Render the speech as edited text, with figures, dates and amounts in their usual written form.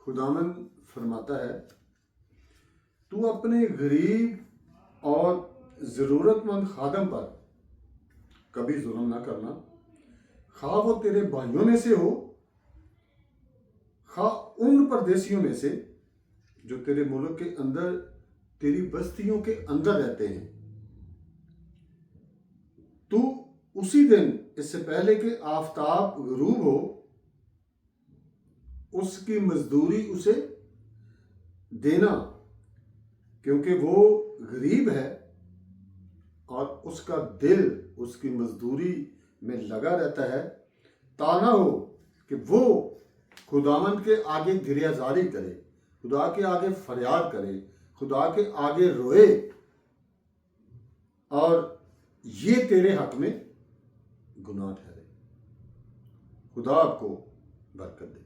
खुदावंद फरमाता है, तू अपने गरीब और ज़रूरतमंद खादम पर कभी जुल्म ना करना, खा वो तेरे भाइयों में से हो, खा उन परदेशियों में से जो तेरे मुल्क के अंदर, तेरी बस्तियों के अंदर रहते हैं। तू उसी दिन, इससे पहले कि आफताब गरूब हो, उसकी मजदूरी उसे देना, क्योंकि वो गरीब है और उसका दिल उसकी मजदूरी में लगा रहता है। ताना हो कि वो खुदावंद के आगे गिरियाजारी करे, खुदा के आगे फरियाद करे, खुदा के आगे रोए, और ये तेरे हक में गुनाह ठहरे। खुदा आपको बरकत दे।